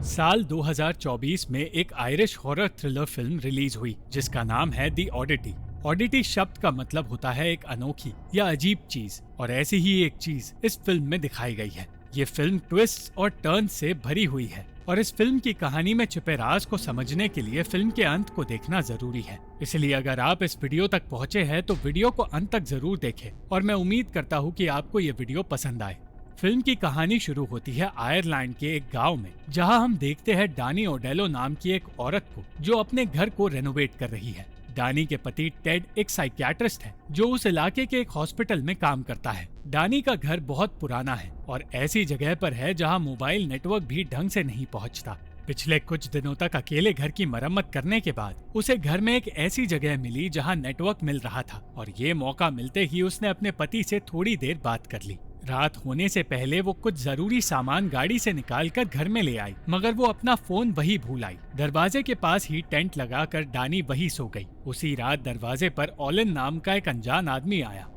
साल 2024 में एक Irish horror thriller film release हुई जिसका नाम है दी ऑडिटी। ऑडिटी शब्द का मतलब होता है एक अनोखी या अजीब चीज, और ऐसी ही एक चीज इस फिल्म में दिखाई गई है। ये फिल्म ट्विस्ट और टर्न से भरी हुई है और इस फिल्म की कहानी में छुपे राज को समझने के लिए फिल्म के अंत को देखना जरूरी है। इसलिए अगर आप इस वीडियो तक पहुँचे हैं तो वीडियो को अंत तक जरूर देखें और मैं उम्मीद करता हूँ कि आपको ये वीडियो पसंद आए। फिल्म की कहानी शुरू होती है आयरलैंड के एक गांव में, जहां हम देखते हैं डानी ओडेलो नाम की एक औरत को जो अपने घर को रेनोवेट कर रही है। डानी के पति टेड एक साइकियाट्रिस्ट है जो उस इलाके के एक हॉस्पिटल में काम करता है। डानी का घर बहुत पुराना है और ऐसी जगह पर है जहां मोबाइल नेटवर्क भी ढंग से नहीं पहुंचता। पिछले कुछ दिनों तक अकेले घर की मरम्मत करने के बाद उसे घर में एक ऐसी जगह मिली जहां नेटवर्क मिल रहा था और ये मौका मिलते ही उसने अपने पति से थोड़ी देर बात कर ली। रात होने से पहले वो कुछ जरूरी सामान गाड़ी से निकालकर घर में ले आई, मगर वो अपना फोन वही भूल आई। दरवाजे के पास ही टेंट लगाकर डानी वही सो गई। उसी रात दरवाजे पर ओलिन नाम का एक अनजान आदमी आया।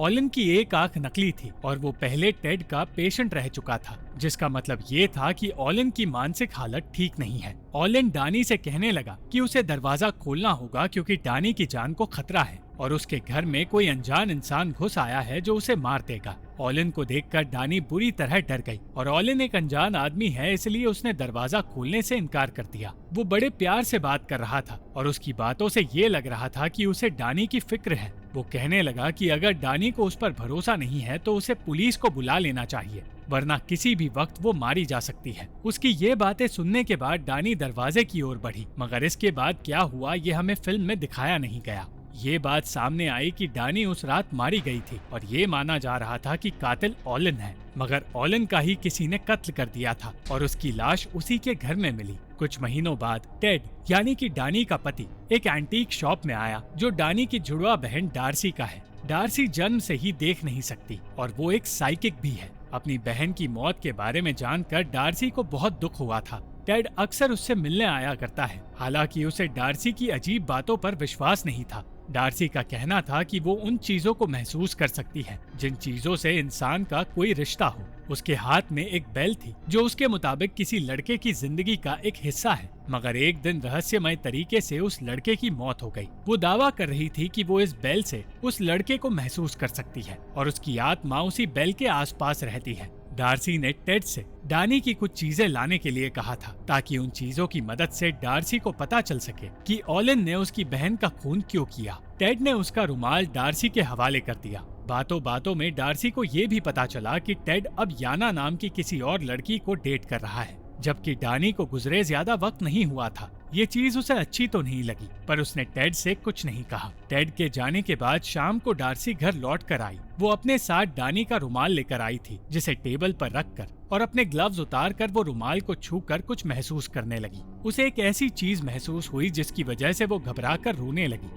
ओलिन की एक आंख नकली थी और वो पहले टेड का पेशेंट रह चुका था, जिसका मतलब ये था कि ओलिन की मानसिक हालत ठीक नहीं है। ओलिन डानी से कहने लगा कि उसे दरवाजा खोलना होगा क्योंकि डानी की जान को खतरा है और उसके घर में कोई अनजान इंसान घुस आया है जो उसे मार देगा। ओलिन को देखकर डानी बुरी तरह डर गई और ओलिन एक अनजान आदमी है इसलिए उसने दरवाजा खोलने से इनकार कर दिया। वो बड़े प्यार से बात कर रहा था और उसकी बातों से ये लग रहा था कि उसे डानी की फिक्र है। वो कहने लगा कि अगर डानी को उस पर भरोसा नहीं है तो उसे पुलिस को बुला लेना चाहिए, वरना किसी भी वक्त वो मारी जा सकती है। उसकी ये बातें सुनने के बाद डानी दरवाजे की ओर बढ़ी, मगर इसके बाद क्या हुआ ये हमें फिल्म में दिखाया नहीं गया। ये बात सामने आई कि डानी उस रात मारी गई थी और ये माना जा रहा था कि कातिल ओलिन है, मगर ओलिन का ही किसी ने कत्ल कर दिया था और उसकी लाश उसी के घर में मिली। कुछ महीनों बाद टेड यानी कि डानी का पति एक एंटीक शॉप में आया जो डानी की जुड़वा बहन डार्सी का है। डार्सी जन्म से ही देख नहीं सकती और वो एक साइकिक भी है। अपनी बहन की मौत के बारे में जानकर डार्सी को बहुत दुख हुआ था। टेड अक्सर उससे मिलने आया करता है, हालांकि उसे डार्सी की अजीब बातों पर विश्वास नहीं था। डार्सी का कहना था कि वो उन चीजों को महसूस कर सकती है जिन चीजों से इंसान का कोई रिश्ता हो। उसके हाथ में एक बेल थी जो उसके मुताबिक किसी लड़के की जिंदगी का एक हिस्सा है, मगर एक दिन रहस्यमय तरीके से उस लड़के की मौत हो गई। वो दावा कर रही थी कि वो इस बेल से उस लड़के को महसूस कर सकती है और उसकी आत्मा उसी बेल के आसपास रहती है। डार्सी ने टेड से डानी की कुछ चीजें लाने के लिए कहा था ताकि उन चीजों की मदद से डार्सी को पता चल सके कि ओलिन ने उसकी बहन का खून क्यों किया। टेड ने उसका रुमाल डार्सी के हवाले कर दिया। बातों बातों में डार्सी को ये भी पता चला कि टेड अब याना नाम की किसी और लड़की को डेट कर रहा है, जबकि डानी को गुजरे ज्यादा वक्त नहीं हुआ था। ये चीज उसे अच्छी तो नहीं लगी, पर उसने टेड से कुछ नहीं कहा। टेड के जाने के बाद शाम को डार्सी घर लौट कर आई। वो अपने साथ डानी का रुमाल लेकर आई थी, जिसे टेबल पर रखकर और अपने ग्लव्स उतार कर वो रुमाल को छूकर कुछ महसूस करने लगी। उसे एक ऐसी चीज महसूस हुई जिसकी वजह से वो घबराकर रोने लगी।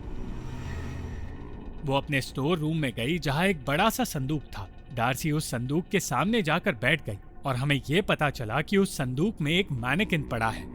वो अपने स्टोर रूम में गई जहाँ एक बड़ा सा संदूक था। डार्सी उस संदूक के सामने जाकर बैठ गई और हमें ये पता चला कि उस संदूक में एक मैनेकिन पड़ा है।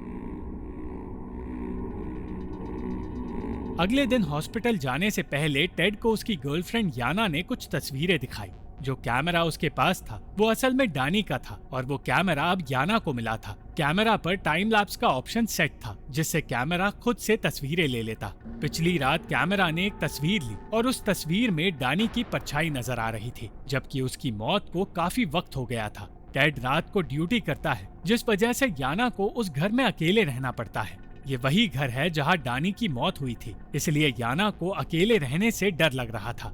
अगले दिन हॉस्पिटल जाने से पहले टेड को उसकी गर्लफ्रेंड याना ने कुछ तस्वीरें दिखाई। जो कैमरा उसके पास था वो असल में डानी का था और वो कैमरा अब याना को मिला था। कैमरा पर टाइम लैप्स का ऑप्शन सेट था जिससे कैमरा खुद से तस्वीरें ले लेता। पिछली रात कैमरा ने एक तस्वीर ली और उस तस्वीर में डानी की परछाई नजर आ रही थी, जबकि उसकी मौत को काफी वक्त हो गया था। टेड रात को ड्यूटी करता है जिस वजह से याना को उस घर में अकेले रहना पड़ता है। ये वही घर है जहाँ डानी की मौत हुई थी, इसलिए याना को अकेले रहने से डर लग रहा था।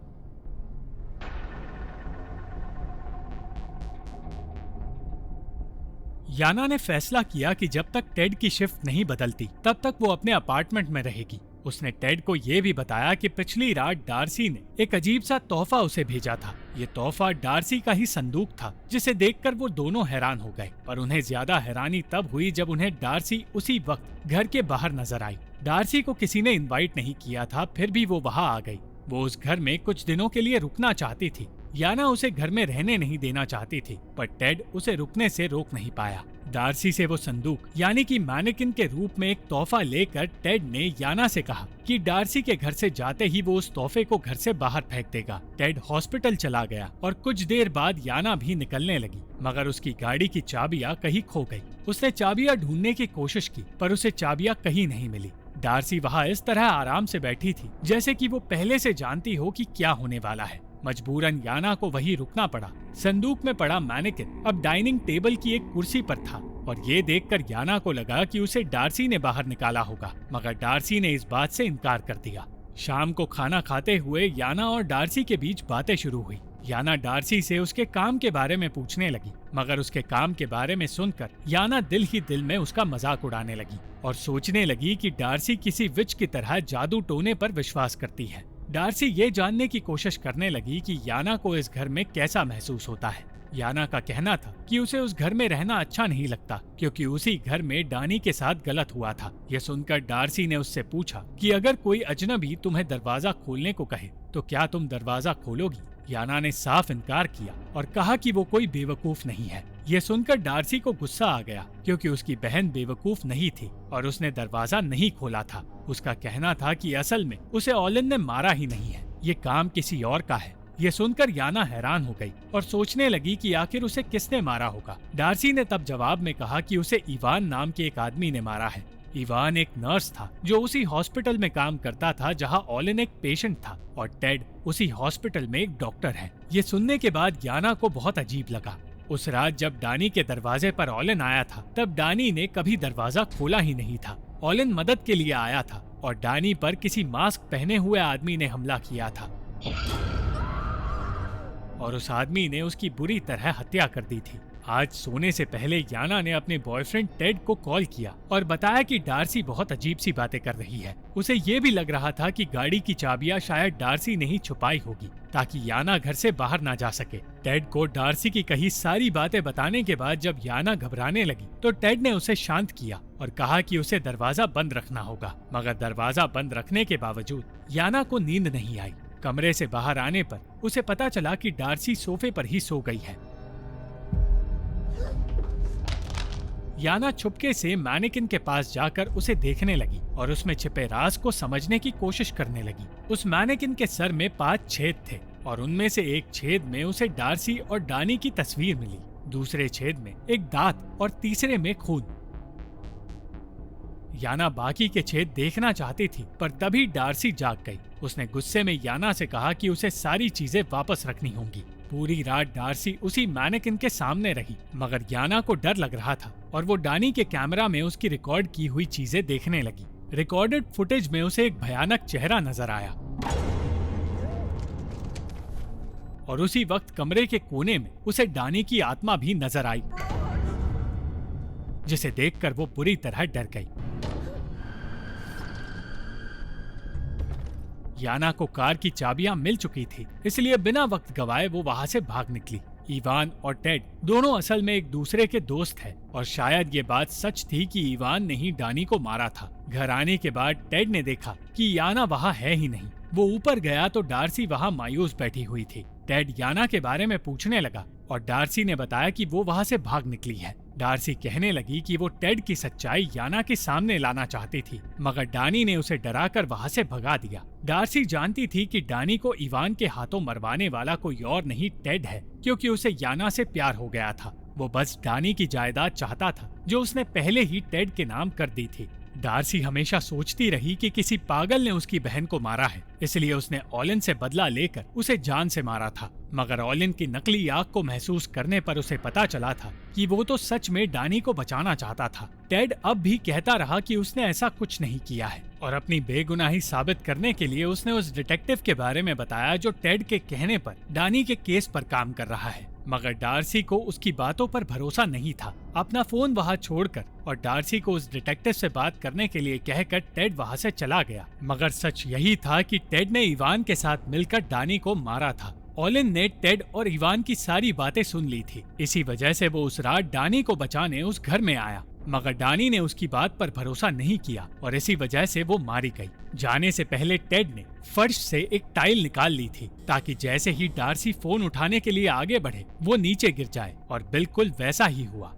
याना ने फैसला किया कि जब तक टेड की शिफ्ट नहीं बदलती तब तक वो अपने अपार्टमेंट में रहेगी। उसने टेड को ये भी बताया कि पिछली रात डार्सी ने एक अजीब सा तोहफा उसे भेजा था। ये तोहफा डार्सी का ही संदूक था, जिसे देखकर वो दोनों हैरान हो गए, पर उन्हें ज्यादा हैरानी तब हुई जब उन्हें डार्सी उसी वक्त घर के बाहर नजर आई। डार्सी को किसी ने इनवाइट नहीं किया था, फिर भी वो वहाँ आ गई। वो उस घर में कुछ दिनों के लिए रुकना चाहती थी। याना उसे घर में रहने नहीं देना चाहती थी, पर टेड उसे रुकने से रोक नहीं पाया। डार्सी से वो संदूक यानी कि मैनेकिन के रूप में एक तोहफा लेकर टेड ने याना से कहा कि डार्सी के घर से जाते ही वो उस तोहफे को घर से बाहर फेंक देगा। टेड हॉस्पिटल चला गया और कुछ देर बाद याना भी निकलने लगी, मगर उसकी गाड़ी की चाबियां कहीं खो गई। उसने चाबियां ढूंढने की कोशिश की, पर उसे चाबियां कहीं नहीं मिली। डार्सी वहाँ इस तरह आराम से बैठी थी जैसे कि वो पहले से जानती हो कि क्या होने वाला है। मजबूरन याना को वहीं रुकना पड़ा। संदूक में पड़ा मैनेकिन अब डाइनिंग टेबल की एक कुर्सी पर था और ये देखकर याना को लगा कि उसे डार्सी ने बाहर निकाला होगा, मगर डार्सी ने इस बात से इनकार कर दिया। शाम को खाना खाते हुए याना और डार्सी के बीच बातें शुरू हुई। याना डार्सी से उसके काम के बारे में पूछने लगी, मगर उसके काम के बारे में सुनकर याना दिल ही दिल में उसका मजाक उड़ाने लगी और सोचने लगी कि डार्सी किसी विच की तरह जादू टोने पर विश्वास करती है। डार्सी ये जानने की कोशिश करने लगी कि याना को इस घर में कैसा महसूस होता है। याना का कहना था कि उसे उस घर में रहना अच्छा नहीं लगता क्योंकि उसी घर में डानी के साथ गलत हुआ था। यह सुनकर डार्सी ने उससे पूछा कि अगर कोई अजनबी तुम्हें दरवाजा खोलने को कहे तो क्या तुम दरवाजा खोलोगी? याना ने साफ इनकार किया और कहा कि वो कोई बेवकूफ नहीं है। ये सुनकर डार्सी को गुस्सा आ गया क्योंकि उसकी बहन बेवकूफ नहीं थी और उसने दरवाजा नहीं खोला था। उसका कहना था कि असल में उसे ओलिन ने मारा ही नहीं है, ये काम किसी और का है। ये सुनकर याना हैरान हो गई और सोचने लगी कि आखिर उसे किसने मारा होगा। डार्सी ने तब जवाब में कहा कि उसे इवान नाम के एक आदमी ने मारा है। इवान एक नर्स था जो उसी हॉस्पिटल में काम करता था जहां ओलिन एक पेशेंट था और टेड उसी हॉस्पिटल में एक डॉक्टर है। ये सुनने के बाद याना को बहुत अजीब लगा। उस रात जब डानी के दरवाजे पर ओलिन आया था तब डानी ने कभी दरवाजा खोला ही नहीं था। ओलिन मदद के लिए आया था और डानी पर किसी मास्क पहने हुए आदमी ने हमला किया था और उस आदमी ने उसकी बुरी तरह हत्या कर दी थी। आज सोने से पहले याना ने अपने बॉयफ्रेंड टेड को कॉल किया और बताया कि डार्सी बहुत अजीब सी बातें कर रही है। उसे ये भी लग रहा था कि गाड़ी की चाबियां शायद डार्सी ने ही छुपाई होगी ताकि याना घर से बाहर ना जा सके। टेड को डार्सी की कही सारी बातें बताने के बाद जब याना घबराने लगी तो टेड ने उसे शांत किया और कहा कि उसे दरवाजा बंद रखना होगा, मगर दरवाजा बंद रखने के बावजूद याना को नींद नहीं आई। कमरे से बाहर आने पर उसे पता चला कि डार्सी सोफे पर ही सो गई है। याना छुपके से मैनेकिन के पास जाकर उसे देखने लगी और उसमें छिपे राज को समझने की कोशिश करने लगी। उस मैनेकिन के सर में 5 छेद थे और उनमें से एक छेद में उसे डार्सी और डानी की तस्वीर मिली, दूसरे छेद में एक दांत और तीसरे में खून। याना बाकी के छेद देखना चाहती थी पर तभी डार्सी जाग गई। उसने गुस्से में याना से कहा कि उसे सारी चीजें वापस रखनी होंगी। पूरी रात डार्सी उसी मैनेकिन के सामने रही, मगर याना को डर लग रहा था और वो डानी के कैमरा में उसकी रिकॉर्ड की हुई चीजें देखने लगी। रिकॉर्डेड फुटेज में उसे एक भयानक चेहरा नजर आया और उसी वक्त कमरे के कोने में उसे डानी की आत्मा भी नजर आई, जिसे देखकर वो बुरी तरह डर गई। याना को कार की चाबियां मिल चुकी थी, इसलिए बिना वक्त गवाए वो वहां से भाग निकली। इवान और टेड दोनों असल में एक दूसरे के दोस्त हैं और शायद ये बात सच थी कि इवान ने ही डानी को मारा था। घर आने के बाद टेड ने देखा कि याना वहाँ है ही नहीं। वो ऊपर गया तो डार्सी वहाँ मायूस बैठी हुई थी। टेड याना के बारे में पूछने लगा और डार्सी ने बताया कि वो वहाँ से भाग निकली है। डार्सी कहने लगी कि वो टेड की सच्चाई याना के सामने लाना चाहती थी, मगर डानी ने उसे डराकर वहाँ से भगा दिया। डार्सी जानती थी कि डानी को इवान के हाथों मरवाने वाला कोई और नहीं टेड है, क्योंकि उसे याना से प्यार हो गया था। वो बस डानी की जायदाद चाहता था जो उसने पहले ही टेड के नाम कर दी थी। डार्सी हमेशा सोचती रही कि किसी पागल ने उसकी बहन को मारा है, इसलिए उसने ओलिन से बदला लेकर उसे जान से मारा था। मगर ओलिन की नकली आग को महसूस करने पर उसे पता चला था कि वो तो सच में डानी को बचाना चाहता था। टेड अब भी कहता रहा कि उसने ऐसा कुछ नहीं किया है और अपनी बेगुनाही साबित करने के लिए उसने उस डिटेक्टिव के बारे में बताया जो टेड के कहने पर डानी के केस पर काम कर रहा है। मगर डार्सी को उसकी बातों पर भरोसा नहीं था। अपना फोन वहाँ छोड़कर और डार्सी को उस डिटेक्टिव से बात करने के लिए कहकर टेड वहाँ से चला गया। मगर सच यही था कि टेड ने इवान के साथ मिलकर डानी को मारा था। ओलिन ने टेड और इवान की सारी बातें सुन ली थी। इसी वजह से वो उस रात डानी को बचाने उस घर में आया मगर डानी ने उसकी बात पर भरोसा नहीं किया और इसी वजह से वो मारी गई। जाने से पहले टेड ने फर्श से एक टाइल निकाल ली थी ताकि जैसे ही डार्सी फोन उठाने के लिए आगे बढ़े वो नीचे गिर जाए, और बिल्कुल वैसा ही हुआ।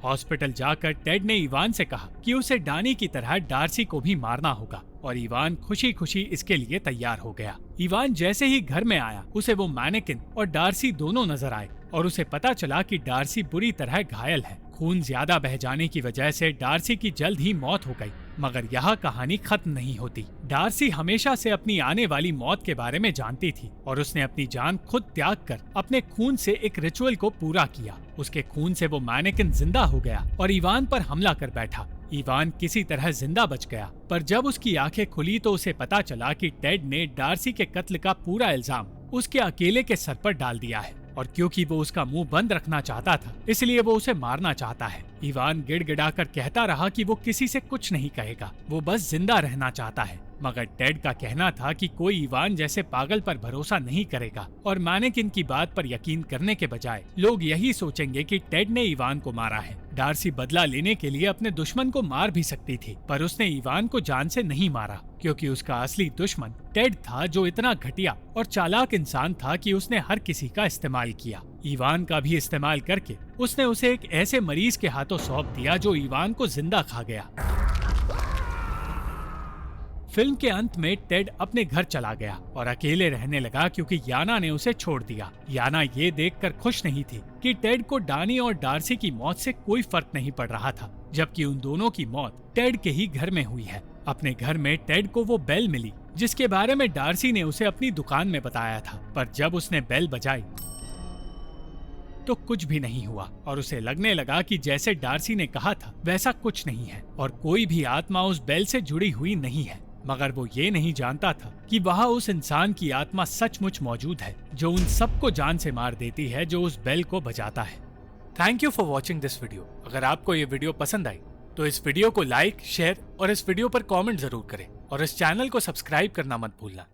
हॉस्पिटल जाकर टेड ने इवान से कहा कि उसे डानी की तरह डार्सी को भी मारना होगा, और इवान खुशी खुशी इसके लिए तैयार हो गया। इवान जैसे ही घर में आया उसे वो मैनेकिन और डार्सी दोनों नजर आए और उसे पता चला कि डार्सी बुरी तरह घायल है। खून ज्यादा बह जाने की वजह से डार्सी की जल्द ही मौत हो गई। मगर यह कहानी खत्म नहीं होती। डार्सी हमेशा से अपनी आने वाली मौत के बारे में जानती थी और उसने अपनी जान खुद त्याग कर अपने खून से एक रिचुअल को पूरा किया। उसके खून से वो मैनेकिन जिंदा हो गया और इवान पर हमला कर बैठा। इवान किसी तरह जिंदा बच गया, पर जब उसकी आंखें खुली तो उसे पता चला कि टेड ने डार्सी के कत्ल का पूरा इल्जाम उसके अकेले के सर पर डाल दिया है, और क्योंकि वो उसका मुंह बंद रखना चाहता था इसलिए वो उसे मारना चाहता है। इवान गिड़गिड़ाकर कहता रहा कि वो किसी से कुछ नहीं कहेगा, वो बस जिंदा रहना चाहता है। मगर टेड का कहना था कि कोई इवान जैसे पागल पर भरोसा नहीं करेगा, और मैनेकिन की बात पर यकीन करने के बजाय लोग यही सोचेंगे कि टेड ने इवान को मारा है। डार्सी बदला लेने के लिए अपने दुश्मन को मार भी सकती थी, पर उसने इवान को जान से नहीं मारा क्योंकि उसका असली दुश्मन टेड था, जो इतना घटिया और चालाक इंसान था कि उसने हर किसी का इस्तेमाल किया। इवान का भी इस्तेमाल करके उसने उसे एक ऐसे मरीज के हाथों सौंप दिया जो इवान को जिंदा खा गया। फिल्म के अंत में टेड अपने घर चला गया और अकेले रहने लगा क्योंकि याना ने उसे छोड़ दिया। याना ये देखकर खुश नहीं थी कि टेड को डानी और डार्सी की मौत से कोई फर्क नहीं पड़ रहा था, जबकि उन दोनों की मौत टेड के ही घर में हुई है। अपने घर में टेड को वो बेल मिली जिसके बारे में डार्सी ने उसे अपनी दुकान में बताया था, पर जब उसने बेल बजाई तो कुछ भी नहीं हुआ और उसे लगने लगा कि जैसे डार्सी ने कहा था वैसा कुछ नहीं है और कोई भी आत्मा उस बेल से जुड़ी हुई नहीं है। मगर वो ये नहीं जानता था कि वहाँ उस इंसान की आत्मा सचमुच मौजूद है जो उन सबको जान से मार देती है जो उस बेल को बजाता है। Thank you for watching this video. अगर आपको ये वीडियो पसंद आई तो इस वीडियो को लाइक, शेयर और इस वीडियो पर कमेंट जरूर करें और इस चैनल को सब्सक्राइब करना मत भूलना।